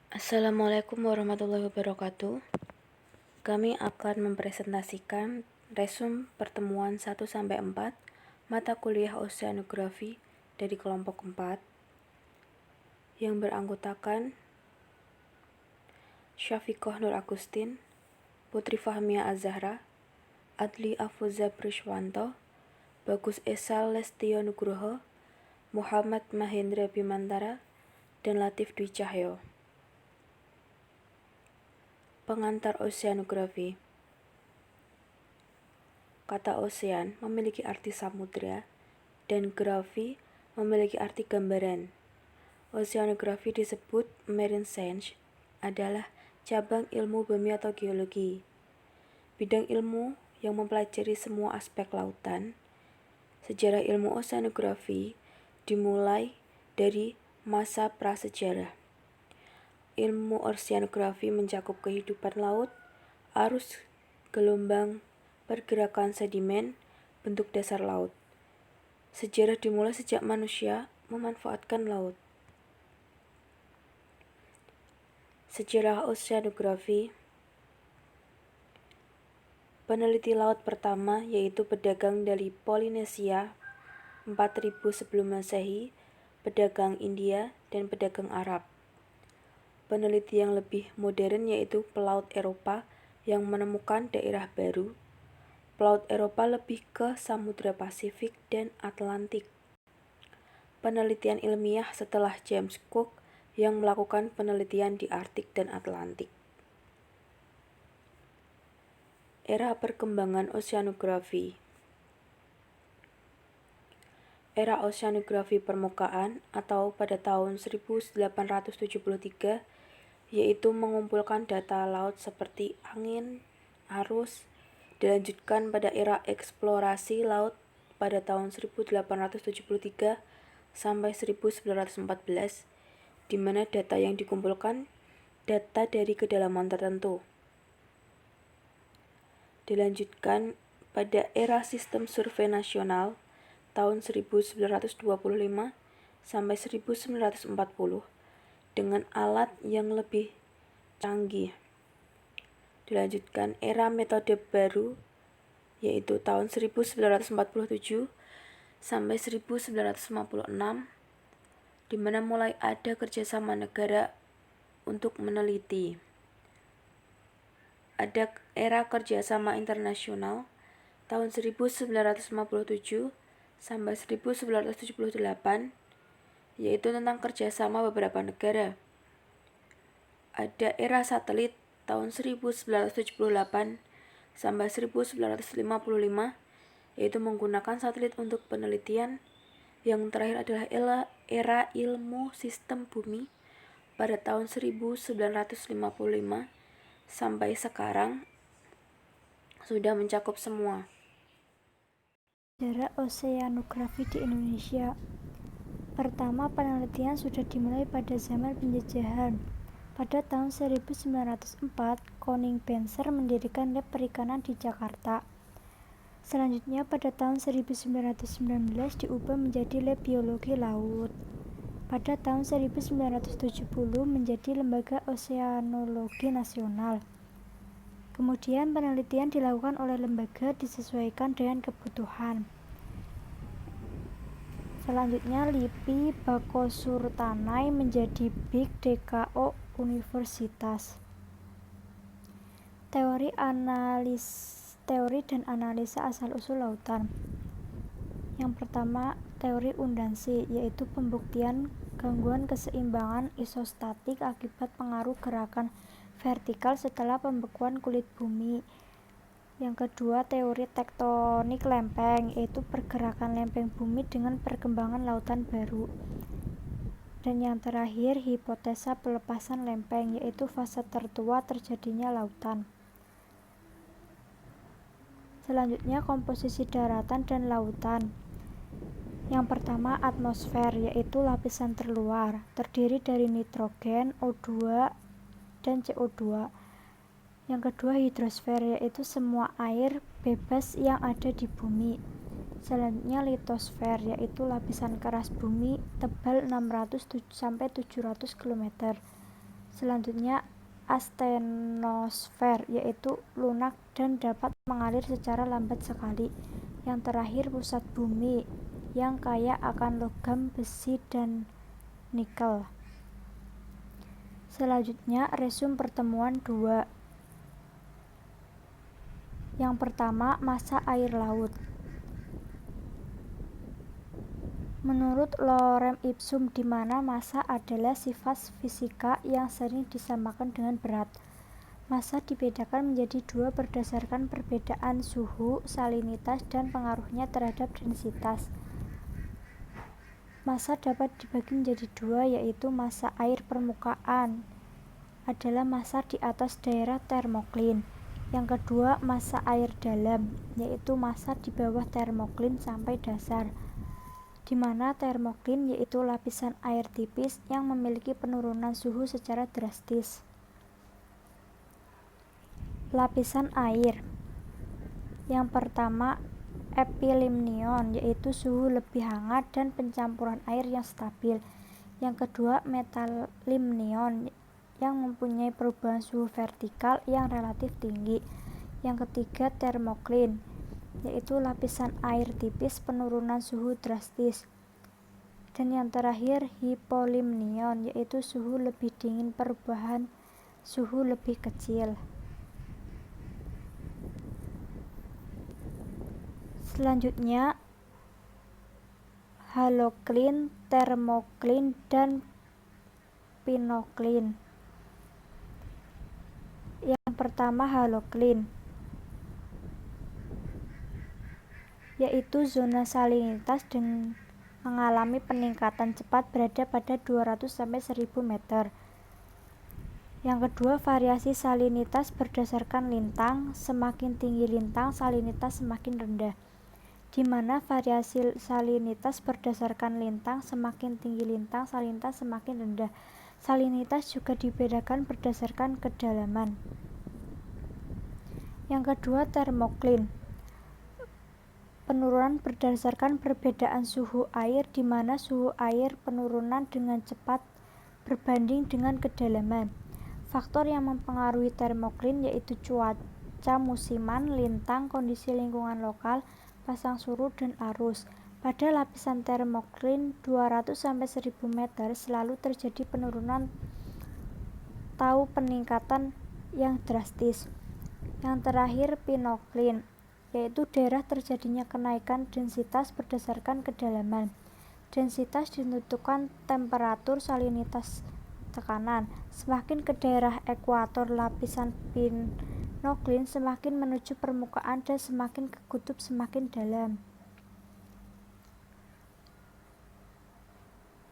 Assalamualaikum warahmatullahi wabarakatuh. Kami akan mempresentasikan resum pertemuan 1-4 mata kuliah Oceanografi dari kelompok 4 yang beranggotakan Syafiqoh Nur Agustin, Putri Fahmia Az-Zahra, Adli Afuza Priswanto, Bagus Esa Lestio Nugroho, Muhammad Mahendra Bimantara, dan Latif Dwi Cahyo. Pengantar Oceanografi. Kata ocean memiliki arti samudra dan grafi memiliki arti gambaran. Oceanografi disebut marine science adalah cabang ilmu bumi atau geologi. Bidang ilmu yang mempelajari semua aspek lautan. Sejarah ilmu oceanografi dimulai dari masa prasejarah. Ilmu oceanografi mencakup kehidupan laut, arus, gelombang, pergerakan sedimen, bentuk dasar laut. Sejarah dimulai sejak manusia memanfaatkan laut. Sejarah oceanografi. Peneliti laut pertama yaitu pedagang dari Polinesia 4000 sebelum Masehi, pedagang India, dan pedagang Arab. Peneliti yang lebih modern yaitu pelaut Eropa yang menemukan daerah baru. Pelaut Eropa lebih ke Samudra Pasifik dan Atlantik. Penelitian ilmiah setelah James Cook yang melakukan penelitian di Arktik dan Atlantik. Era perkembangan oceanografi. Era oceanografi permukaan atau pada tahun 1873 yaitu mengumpulkan data laut seperti angin, arus, dilanjutkan pada era eksplorasi laut pada tahun 1873 sampai 1914, di mana data yang dikumpulkan data dari kedalaman tertentu. Dilanjutkan pada era sistem survei nasional tahun 1925 sampai 1940 dengan alat yang lebih canggih. Dilanjutkan era metode baru yaitu tahun 1947 sampai 1956 di mana mulai ada kerjasama negara untuk meneliti. Ada era kerjasama internasional tahun 1957 sampai 1978 yaitu tentang kerjasama beberapa negara. Ada era satelit tahun 1978 sampai 1955 yaitu menggunakan satelit untuk penelitian. Yang terakhir adalah era ilmu sistem bumi pada tahun 1955 sampai sekarang sudah mencakup semua. Sejarah oceanografi di Indonesia. Pertama, penelitian sudah dimulai pada zaman penjajahan. Pada tahun 1904, Koning Benser mendirikan lab perikanan di Jakarta. Selanjutnya pada tahun 1919 diubah menjadi lab biologi laut. Pada tahun 1970 menjadi Lembaga Oseanologi Nasional. Kemudian penelitian dilakukan oleh lembaga disesuaikan dengan kebutuhan. Selanjutnya LIPI Bakosurtanai menjadi BIK DKO Universitas. Teori dan analisa asal-usul lautan. Yang pertama, teori undansi, yaitu pembuktian gangguan keseimbangan isostatik akibat pengaruh gerakan vertikal setelah pembekuan kulit bumi. Yang kedua, teori tektonik lempeng, yaitu pergerakan lempeng bumi dengan perkembangan lautan baru. Dan yang terakhir, hipotesa pelepasan lempeng, yaitu fase tertua terjadinya lautan. Selanjutnya, komposisi daratan dan lautan. Yang pertama, atmosfer, yaitu lapisan terluar, terdiri dari nitrogen, O2, dan CO2. Yang kedua, hidrosfer, yaitu semua air bebas yang ada di bumi. Selanjutnya, litosfer, yaitu lapisan keras bumi tebal 600 sampai 700 km. Selanjutnya astenosfer, yaitu lunak dan dapat mengalir secara lambat sekali. Yang terakhir pusat bumi, yang kaya akan logam, besi, dan nikel. Selanjutnya resum pertemuan 2. Yang pertama, massa air laut. Menurut Lorem ipsum, di mana massa adalah sifat fisika yang sering disamakan dengan berat. Massa dibedakan menjadi 2 berdasarkan perbedaan suhu, salinitas, dan pengaruhnya terhadap densitas. Massa dapat dibagi menjadi 2, yaitu massa air permukaan adalah massa di atas daerah termoklin. Yang kedua, massa air dalam, yaitu massa di bawah termoklin sampai dasar, di mana termoklin yaitu lapisan air tipis yang memiliki penurunan suhu secara drastis. Lapisan air. Yang pertama, epilimnion, yaitu suhu lebih hangat dan pencampuran air yang stabil. Yang kedua, metalimnion, yang mempunyai perubahan suhu vertikal yang relatif tinggi. Yang ketiga, termoklin, yaitu lapisan air tipis penurunan suhu drastis. Dan yang terakhir, hipolimnion, yaitu suhu lebih dingin perubahan suhu lebih kecil. Selanjutnya, haloklin, termoklin, dan pinoklin. Yang pertama, haloklin, yaitu zona salinitas dengan mengalami peningkatan cepat berada pada 200-1000 meter. Yang kedua, variasi salinitas berdasarkan lintang. Semakin tinggi lintang, salinitas semakin rendah. Di mana variasi salinitas berdasarkan lintang, semakin tinggi lintang, salinitas semakin rendah. Salinitas juga dibedakan berdasarkan kedalaman. Yang kedua, termoklin. Penurunan berdasarkan perbedaan suhu air, di mana suhu air penurunan dengan cepat berbanding dengan kedalaman. Faktor yang mempengaruhi termoklin yaitu cuaca musiman, lintang, kondisi lingkungan lokal, pasang surut, dan arus. Pada lapisan termoklin 200-1000 meter selalu terjadi penurunan atau peningkatan yang drastis. Yang terakhir, pinoklin, yaitu daerah terjadinya kenaikan densitas berdasarkan kedalaman. Densitas ditentukan temperatur, salinitas, tekanan. Semakin ke daerah ekuator, lapisan pinoklin semakin menuju permukaan dan semakin ke kutub semakin dalam.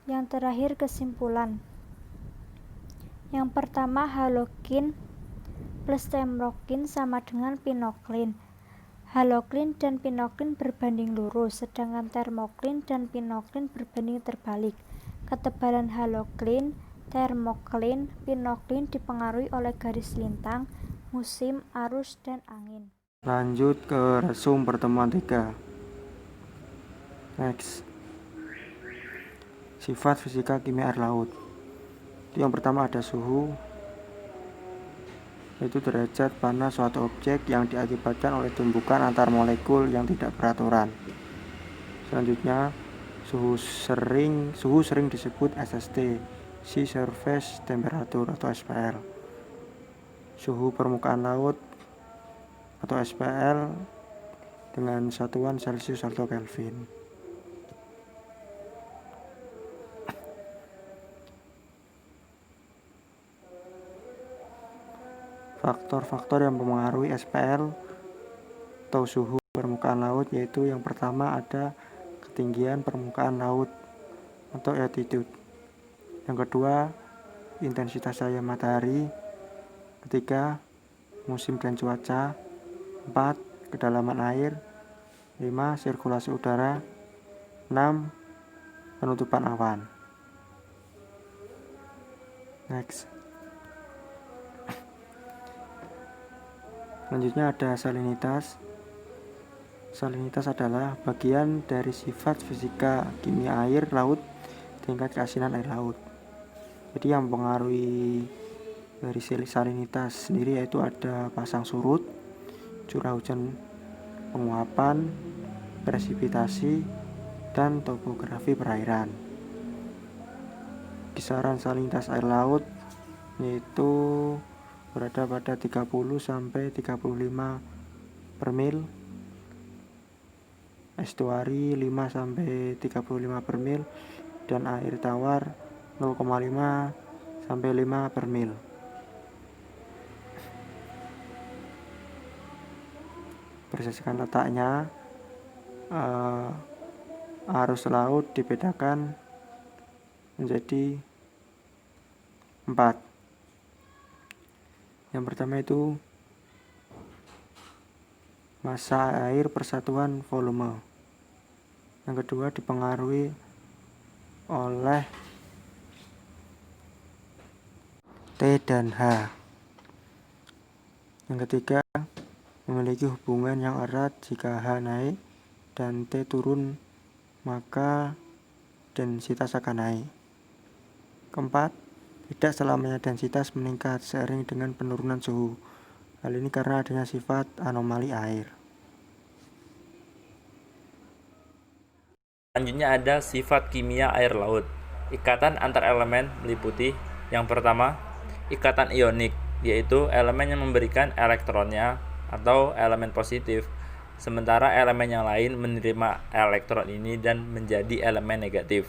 Yang terakhir, kesimpulan. Yang pertama, haloklin plus termoklin sama dengan pinoklin. Haloklin dan pinoklin berbanding lurus, sedangkan termoklin dan pinoklin berbanding terbalik. Ketebalan haloklin, termoklin, pinoklin dipengaruhi oleh garis lintang, musim, arus, dan angin. Lanjut ke resum pertemuan 3. Next. Sifat fisika kimia air laut. Yang pertama ada suhu, yaitu derajat panas suatu objek yang diakibatkan oleh tumbukan antar molekul yang tidak beraturan. Selanjutnya, suhu sering disebut SST, Sea Surface Temperature atau SPL. Suhu permukaan laut atau SPL dengan satuan Celcius atau Kelvin. Faktor-faktor yang mempengaruhi SPL atau suhu permukaan laut yaitu yang pertama ada ketinggian permukaan laut atau altitude. Yang kedua, intensitas cahaya matahari. Ketiga, musim dan cuaca. 4, kedalaman air. 5, sirkulasi udara. 6, penutupan awan. Next. Selanjutnya ada salinitas. Salinitas adalah bagian dari sifat fisika kimia air laut, tingkat keasinan air laut. Jadi yang mempengaruhi Dari salinitas sendiri yaitu ada pasang surut, curah hujan penguapan, presipitasi, dan topografi perairan. Kisaran salinitas air laut yaitu berada pada 30 sampai 35 per mil, estuari 5 sampai 35 per mil, dan air tawar 0,5 sampai 5 per mil. Berdasarkan letaknya, arus laut dibedakan menjadi 4. Yang pertama itu massa air persatuan volume. Yang kedua dipengaruhi oleh T dan H. Yang ketiga memiliki hubungan yang erat. Jika H naik dan T turun, maka densitas akan naik. Keempat, tidak selamanya densitas meningkat seiring dengan penurunan suhu. Hal ini karena adanya sifat anomali air. Selanjutnya ada sifat kimia air laut. Ikatan antar elemen meliputi yang pertama, ikatan ionik, yaitu elemen yang memberikan elektronnya atau elemen positif, sementara elemen yang lain menerima elektron ini dan menjadi elemen negatif.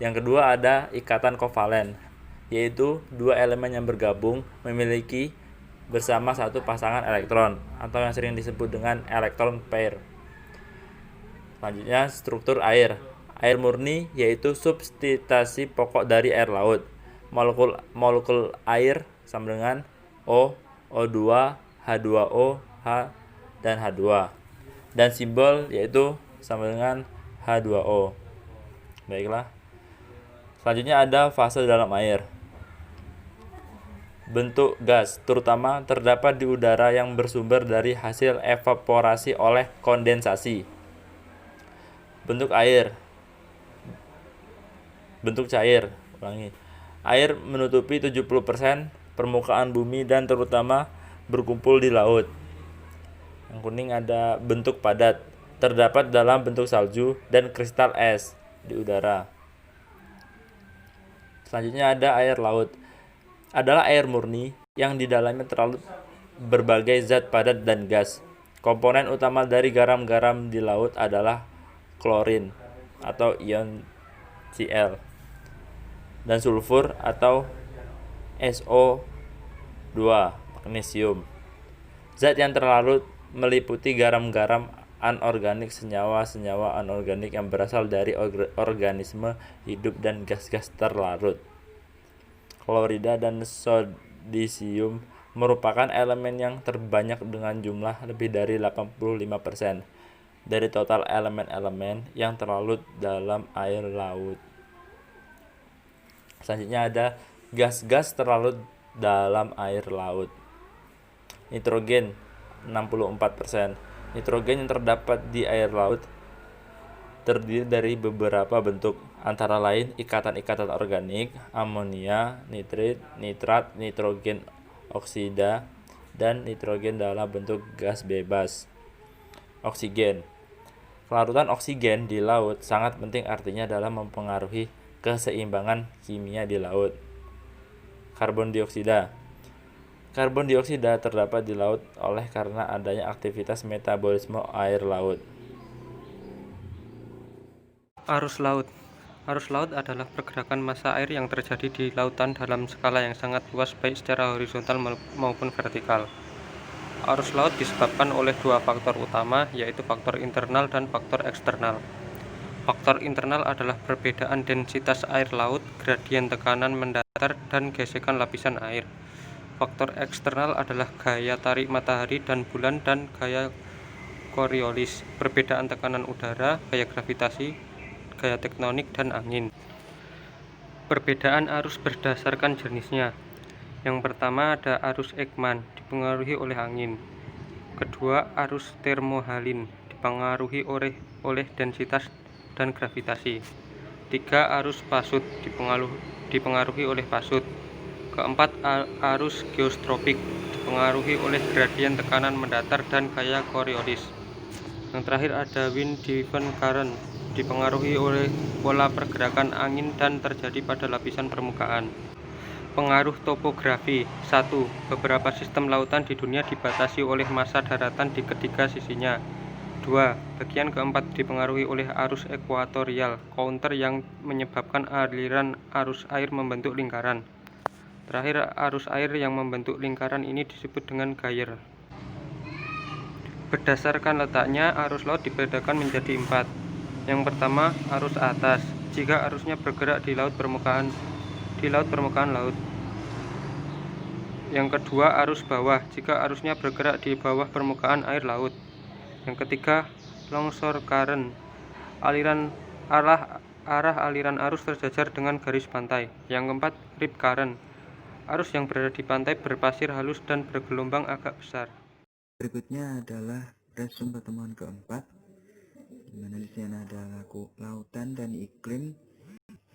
Yang kedua ada ikatan kovalen, yaitu dua elemen yang bergabung memiliki bersama satu pasangan elektron atau yang sering disebut dengan elektron pair. Selanjutnya struktur air. Air murni yaitu substansi pokok dari air laut. Molekul air sama dengan O, O2, H2O, H, dan H2. Dan simbol yaitu sama dengan H2O. Baiklah. Selanjutnya ada fase dalam air. Bentuk gas, terutama terdapat di udara yang bersumber dari hasil evaporasi oleh kondensasi. Bentuk air. Bentuk cair. Air menutupi 70% permukaan bumi dan terutama berkumpul di laut. Yang kuning ada bentuk padat, terdapat dalam bentuk salju dan kristal es di udara. Selanjutnya ada air laut. Adalah air murni yang di dalamnya terdapat berbagai zat padat dan gas. Komponen utama dari garam-garam di laut adalah klorin atau ion Cl dan sulfur atau SO2 magnesium. Zat yang terlarut meliputi garam-garam anorganik, senyawa-senyawa anorganik yang berasal dari organisme hidup dan gas-gas terlarut. Klorida dan sodisium merupakan elemen yang terbanyak dengan jumlah lebih dari 85% dari total elemen-elemen yang terlarut dalam air laut. Selanjutnya ada gas-gas terlarut dalam air laut. Nitrogen 64%. Nitrogen yang terdapat di air laut terdiri dari beberapa bentuk, antara lain ikatan-ikatan organik, amonia, nitrat, nitrogen oksida, dan nitrogen dalam bentuk gas bebas. Oksigen. Kelarutan oksigen di laut sangat penting, artinya dalam mempengaruhi keseimbangan kimia di laut. Karbon dioksida. Karbon dioksida terdapat di laut oleh karena adanya aktivitas metabolisme air laut. Arus laut. Arus laut adalah pergerakan massa air yang terjadi di lautan dalam skala yang sangat luas baik secara horizontal maupun vertikal. Arus laut disebabkan oleh dua faktor utama, yaitu faktor internal dan faktor eksternal. Faktor internal adalah perbedaan densitas air laut, gradien tekanan mendatar, dan gesekan lapisan air. Faktor eksternal adalah gaya tarik matahari dan bulan dan gaya Coriolis, perbedaan tekanan udara, gaya gravitasi, gaya tektonik, dan angin. Perbedaan arus berdasarkan jenisnya. Yang pertama ada arus Ekman, dipengaruhi oleh angin. Kedua, arus Thermohaline, dipengaruhi oleh densitas dan gravitasi. Tiga, arus Pasut, dipengaruhi oleh pasut. Keempat, arus geostropik dipengaruhi oleh gradien tekanan mendatar dan gaya Coriolis. Yang terakhir ada wind driven current dipengaruhi oleh pola pergerakan angin dan terjadi pada lapisan permukaan. Pengaruh topografi. 1. Beberapa sistem lautan di dunia dibatasi oleh massa daratan di ketiga sisinya. 2. Bagian keempat dipengaruhi oleh arus ekuatorial counter yang menyebabkan aliran arus air membentuk lingkaran. Terakhir, arus air yang membentuk lingkaran ini disebut dengan gyre. Berdasarkan letaknya, arus laut dibedakan menjadi 4. Yang pertama, arus atas. Jika arusnya bergerak di laut permukaan laut. Yang kedua, arus bawah. Jika arusnya bergerak di bawah permukaan air laut. Yang ketiga, longsor current. Arah aliran arus terjajar dengan garis pantai. Yang keempat, rip current. Arus yang berada di pantai berpasir halus dan bergelombang agak besar. Berikutnya adalah resume pertemuan keempat, di mana di sini ada lautan dan iklim.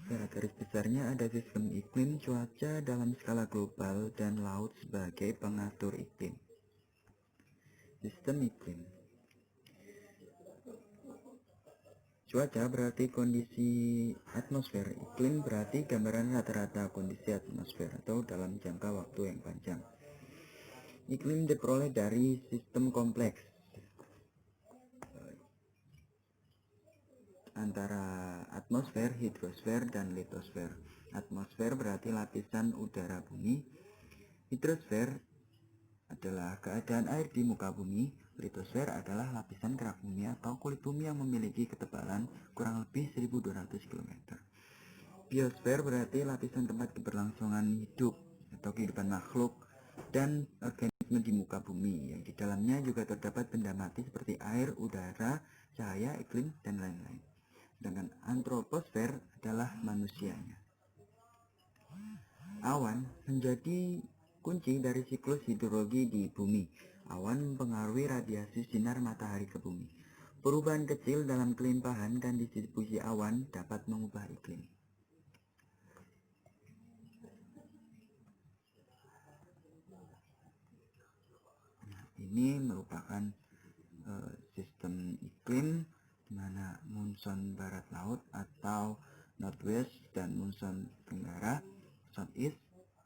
Secara garis besarnya ada sistem iklim, cuaca dalam skala global, dan laut sebagai pengatur iklim. Sistem iklim. Cuaca berarti kondisi atmosfer. Iklim berarti gambaran rata-rata kondisi atmosfer atau dalam jangka waktu yang panjang. Iklim diperoleh dari sistem kompleks antara atmosfer, hidrosfer, dan litosfer. Atmosfer berarti lapisan udara bumi. Hidrosfer adalah keadaan air di muka bumi. Litosfer adalah lapisan kerak bumi atau kulit bumi yang memiliki ketebalan kurang lebih 1200 km. Biosfer berarti lapisan tempat keberlangsungan hidup atau kehidupan makhluk dan organisme di muka bumi, yang di dalamnya juga terdapat benda mati seperti air, udara, cahaya, iklim, dan lain-lain. Sedangkan antroposfer adalah manusianya. Awan menjadi kunci dari siklus hidrologi di bumi. Awan mempengaruhi radiasi sinar matahari ke bumi. Perubahan kecil dalam kelimpahan dan distribusi awan dapat mengubah iklim. Ini merupakan sistem iklim di mana monsoon barat laut atau northwest dan monsoon tenggara southeast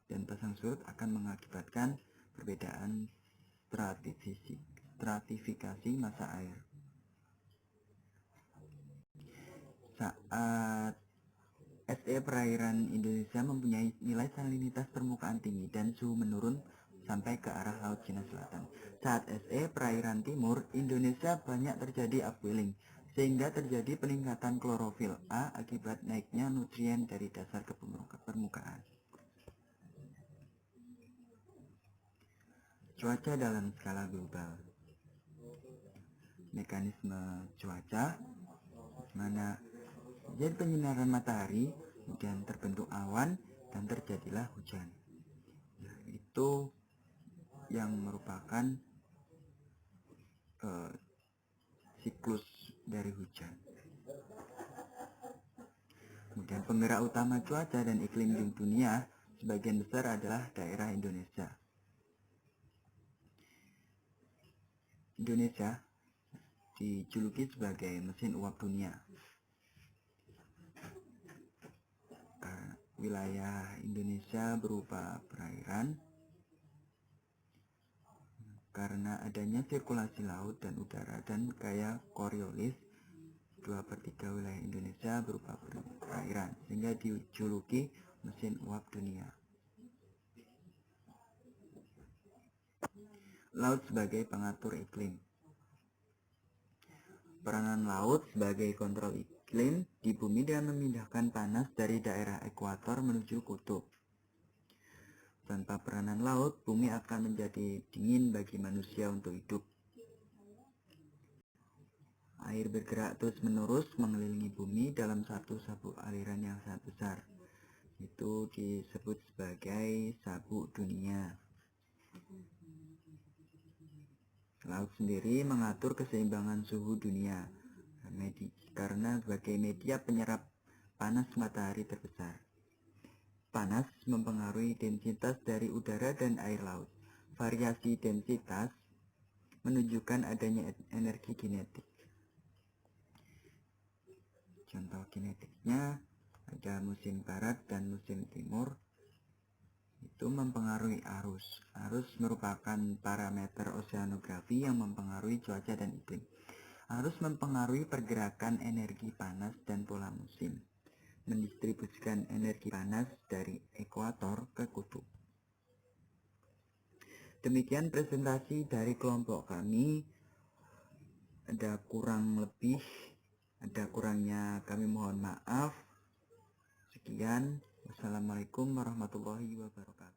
dan pasang surut akan mengakibatkan perbedaan stratifikasi massa air. Saat SE perairan Indonesia mempunyai nilai salinitas permukaan tinggi dan suhu menurun sampai ke arah Laut Cina Selatan. Saat SE perairan timur Indonesia banyak terjadi upwelling, sehingga terjadi peningkatan klorofil A akibat naiknya nutrien dari dasar ke permukaan. Cuaca dalam skala global. Mekanisme cuaca, mana jadi penyinaran matahari, kemudian terbentuk awan dan terjadilah hujan. Nah, itu yang merupakan siklus dari hujan. Kemudian penggerak utama cuaca dan iklim di dunia sebagian besar adalah daerah Indonesia. Indonesia dijuluki sebagai mesin uap dunia. Wilayah Indonesia berupa perairan. Karena adanya sirkulasi laut dan udara dan gaya Coriolis, 2/3 wilayah Indonesia berupa perairan, sehingga dijuluki mesin uap dunia. Laut sebagai pengatur iklim. Peranan laut sebagai kontrol iklim di bumi dengan memindahkan panas dari daerah ekuator menuju kutub. Tanpa peranan laut, bumi akan menjadi dingin bagi manusia untuk hidup. Air bergerak terus-menerus mengelilingi bumi dalam satu sabuk aliran yang sangat besar. Itu disebut sebagai sabuk dunia. Laut sendiri mengatur keseimbangan suhu dunia karena sebagai media penyerap panas matahari terbesar. panas mempengaruhi densitas dari udara dan air laut. Variasi densitas menunjukkan adanya energi kinetik. Contoh kinetiknya ada musim barat dan musim timur. Itu mempengaruhi arus. Arus merupakan parameter oseanografi yang mempengaruhi cuaca dan iklim. Arus mempengaruhi pergerakan energi panas dan pola musim, mendistribusikan energi panas dari ekuator ke kutub. Demikian presentasi dari kelompok kami. Ada kurang lebih, ada kurangnya kami mohon maaf. Sekian. Wassalamualaikum warahmatullahi wabarakatuh.